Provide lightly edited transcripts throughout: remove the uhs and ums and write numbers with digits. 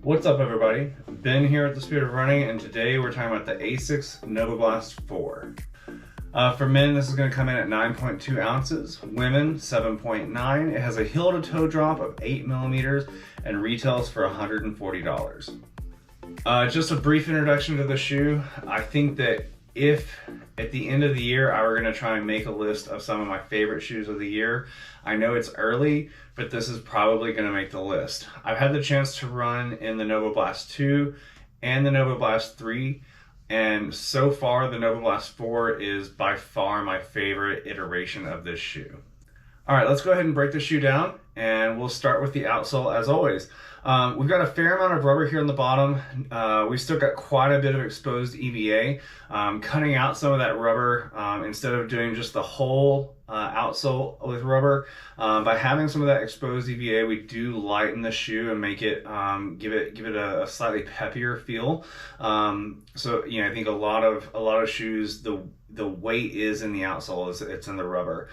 What's up, everybody? Ben here at the Spirit of Running, and today we're talking about the Asics Novablast 4. For men, this is going to come in at 9.2 ounces. Women, 7.9. It has a heel-to-toe drop of 8 millimeters and retails for $140. Just a brief introduction to the shoe. I think that if at the end of the year I were going to try and make a list of some of my favorite shoes of the year, I know it's early, but this is probably going to make the list. I've had the chance to run in the Novablast 2 and the Novablast 3, and so far the Novablast 4 is by far my favorite iteration of this shoe. All right, let's go ahead and break the shoe down, and we'll start with the outsole as always. We've got a fair amount of rubber here on the bottom. We've still got quite a bit of exposed EVA. Cutting out some of that rubber instead of doing just the whole outsole with rubber. By having some of that exposed EVA, we do lighten the shoe and make it give it a slightly peppier feel. So I think a lot of shoes, the weight is in the outsole, it's in the rubber.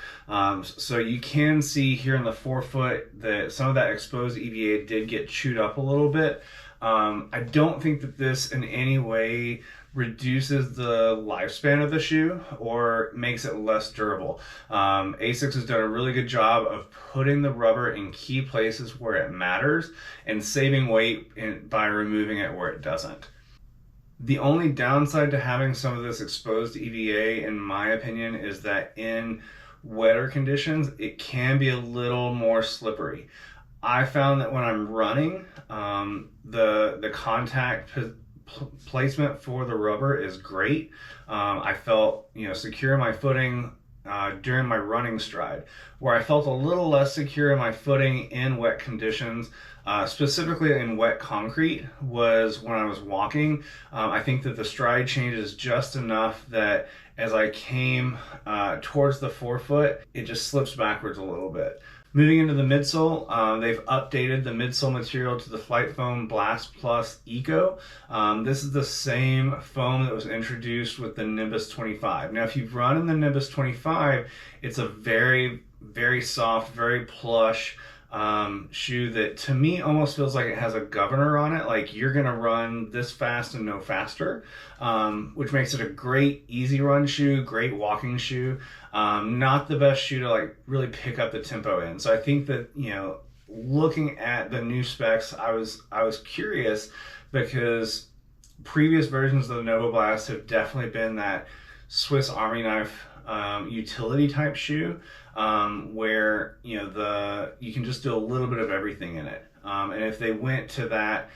So you can see here in the forefoot that some of that exposed EVA did get chewed up a little bit. I don't think that this in any way reduces the lifespan of the shoe or makes it less durable. Asics has done a really good job of putting the rubber in key places where it matters and saving weight by removing it where it doesn't. The only downside to having some of this exposed EVA, in my opinion, is that in wetter conditions, it can be a little more slippery. I found that when I'm running, the contact placement for the rubber is great. I felt secure in my footing during my running stride. Where I felt a little less secure in my footing in wet conditions, specifically in wet concrete, was when I was walking. I think that the stride changes just enough that as I came towards the forefoot, it just slips backwards a little bit. Moving into the midsole, they've updated the midsole material to the Flight Foam Blast Plus Eco. This is the same foam that was introduced with the Nimbus 25. Now, if you've run in the Nimbus 25, it's a very, very soft, very plush shoe that to me almost feels like it has a governor on it, like you're gonna run this fast and no faster, which makes it a great easy run shoe, great walking shoe. Not the best shoe to like really pick up the tempo in. So I think that looking at the new specs, I was curious because previous versions of the Novablast have definitely been that Swiss Army knife utility type shoe, where you can just do a little bit of everything in it. And if they went to that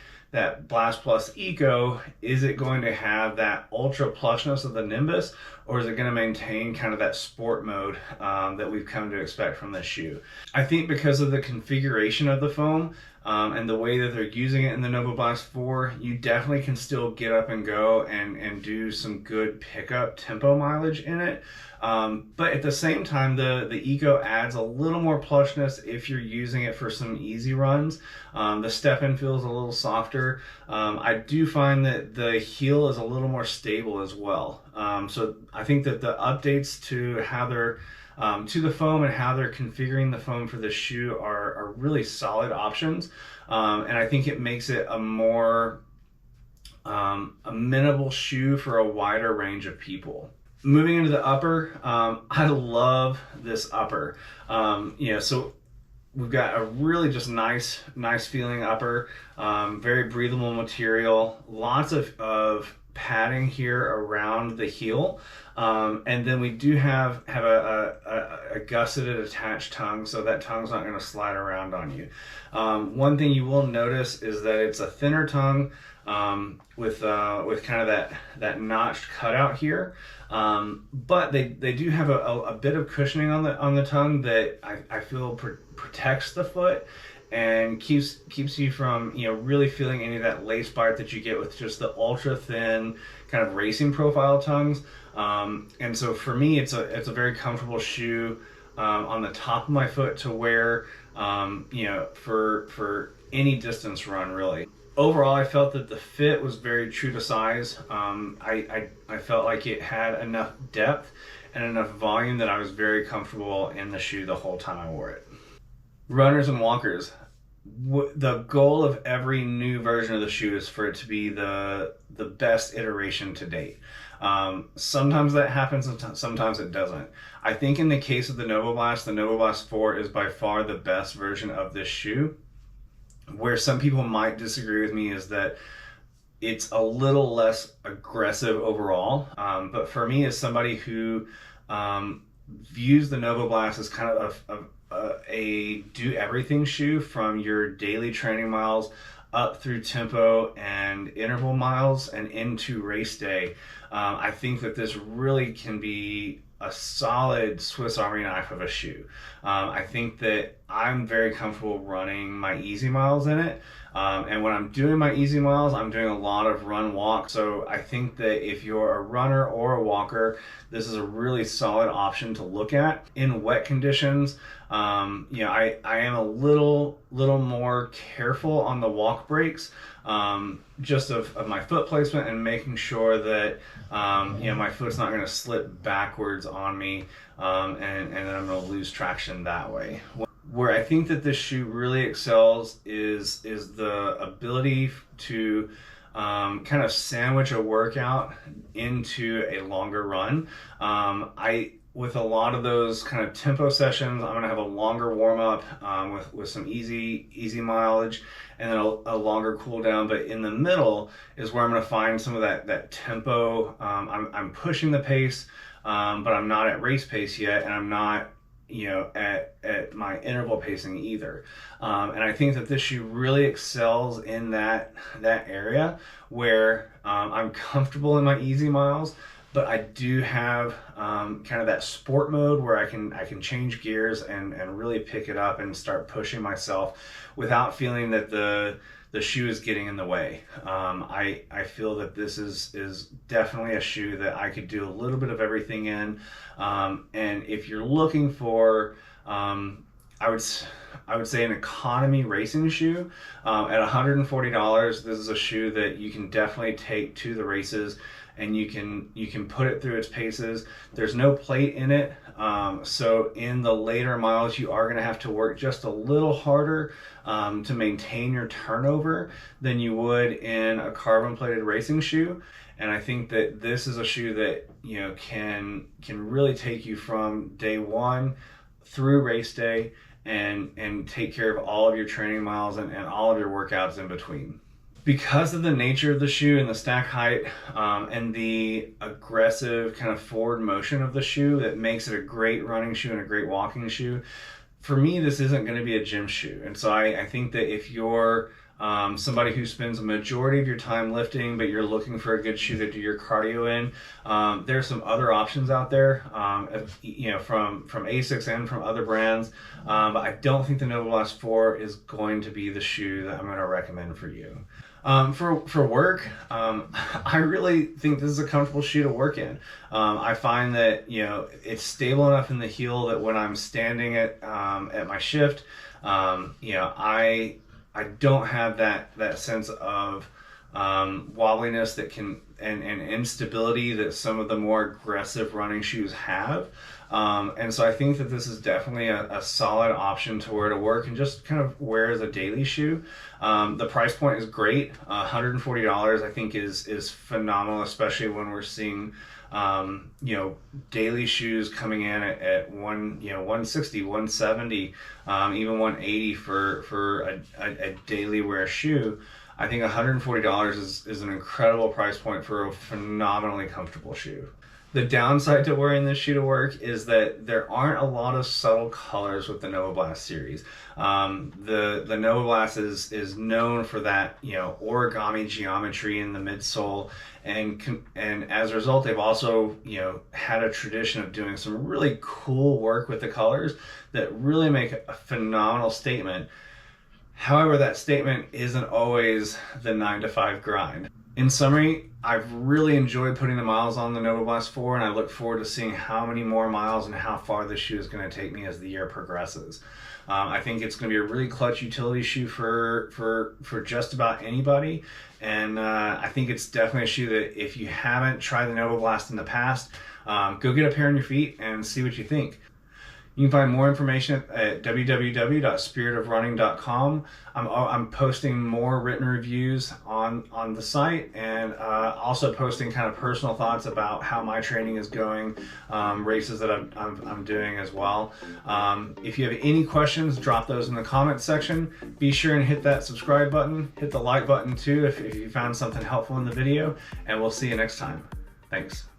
Blast Plus Eco, is it going to have that ultra plushness of the Nimbus, or is it going to maintain kind of that sport mode that we've come to expect from this shoe? I think because of the configuration of the foam and the way that they're using it in the Novablast 4, you definitely can still get up and go and do some good pickup tempo mileage in it. But at the same time, the Eco adds a little more plushness if you're using it for some easy runs. The step-in feels a little softer. I do find that the heel is a little more stable as well. So I think that the updates to how they're to the foam and how they're configuring the foam for the shoe are really solid options. And I think it makes it a more amenable shoe for a wider range of people. Moving into the upper, I love this upper. So we've got a really just nice feeling upper, very breathable material, lots of padding here around the heel, and then we do have a gusseted attached tongue, so that tongue's not going to slide around on you. One thing you will notice is that it's a thinner tongue with kind of that notched cutout here, but they do have a bit of cushioning on the tongue that I feel protects the foot and keeps you from really feeling any of that lace bite that you get with just the ultra thin kind of racing profile tongues. And so for me, it's a very comfortable shoe on the top of my foot to wear for any distance run, really. Overall, I felt that the fit was very true to size. I felt like it had enough depth and enough volume that I was very comfortable in the shoe the whole time I wore it. Runners and walkers. the goal of every new version of the shoe is for it to be the best iteration to date. Sometimes that happens, and sometimes it doesn't. I think in the case of the Novablast 4 is by far the best version of this shoe. Where some people might disagree with me is that it's a little less aggressive overall. But for me, as somebody who views the Novablast as kind of a do everything shoe from your daily training miles up through tempo and interval miles and into race day, I think that this really can be a solid Swiss Army knife of a shoe. I think that I'm very comfortable running my easy miles in it. And when I'm doing my easy miles, I'm doing a lot of run walk. So I think that if you're a runner or a walker, this is a really solid option to look at. In wet conditions, I am a little more careful on the walk breaks, just of my foot placement and making sure that my foot's not going to slip backwards on me, and then I'm going to lose traction that way. Where I think that this shoe really excels is the ability to kind of sandwich a workout into a longer run. With a lot of those kind of tempo sessions, I'm gonna have a longer warm up with some easy mileage, and then a longer cool down. But in the middle is where I'm gonna find some of that tempo. I'm pushing the pace, but I'm not at race pace yet, and I'm not at my interval pacing either. And I think that this shoe really excels in that area where I'm comfortable in my easy miles, but I do have kind of that sport mode where I can change gears and really pick it up and start pushing myself without feeling that the shoe is getting in the way. I feel that this is definitely a shoe that I could do a little bit of everything in. And if you're looking for, I would say an economy racing shoe, at $140, this is a shoe that you can definitely take to the races, and you can put it through its paces. There's no plate in it, so in the later miles you are going to have to work just a little harder to maintain your turnover than you would in a carbon plated racing shoe. And I think that this is a shoe that can really take you from day one through race day and take care of all of your training miles and all of your workouts in between. Because of the nature of the shoe and the stack height, and the aggressive kind of forward motion of the shoe, that makes it a great running shoe and a great walking shoe. For me, this isn't going to be a gym shoe. And so I think that if you're somebody who spends a majority of your time lifting, but you're looking for a good shoe to do your cardio in, there's some other options out there, from Asics and from other brands. But I don't think the Novablast 4 is going to be the shoe that I'm going to recommend for you. For work, I really think this is a comfortable shoe to work in. I find that it's stable enough in the heel that when I'm standing at my shift, I don't have that sense of wobbliness that can and instability that some of the more aggressive running shoes have. And so I think that this is definitely a solid option to wear to work and just kind of wear as a daily shoe. The price point is great. $140 I think is phenomenal, especially when we're seeing daily shoes coming in at 160, 170, even 180 for a daily wear shoe. I think $140 is an incredible price point for a phenomenally comfortable shoe. The downside to wearing this shoe to work is that there aren't a lot of subtle colors with the Novablast series. The Novablast is known for that origami geometry in the midsole, and as a result, they've also had a tradition of doing some really cool work with the colors that really make a phenomenal statement. However, that statement isn't always the 9-to-5 grind. In summary, I've really enjoyed putting the miles on the Novablast 4, and I look forward to seeing how many more miles and how far this shoe is going to take me as the year progresses. I think it's going to be a really clutch utility shoe for just about anybody, and I think it's definitely a shoe that if you haven't tried the Novablast in the past, go get a pair on your feet and see what you think. You can find more information at www.spiritofrunning.com. I'm posting more written reviews on the site, and also posting kind of personal thoughts about how my training is going, races that I'm doing as well. If you have any questions, drop those in the comments section. Be sure and hit that subscribe button, hit the like button too if you found something helpful in the video, and we'll see you next time. Thanks.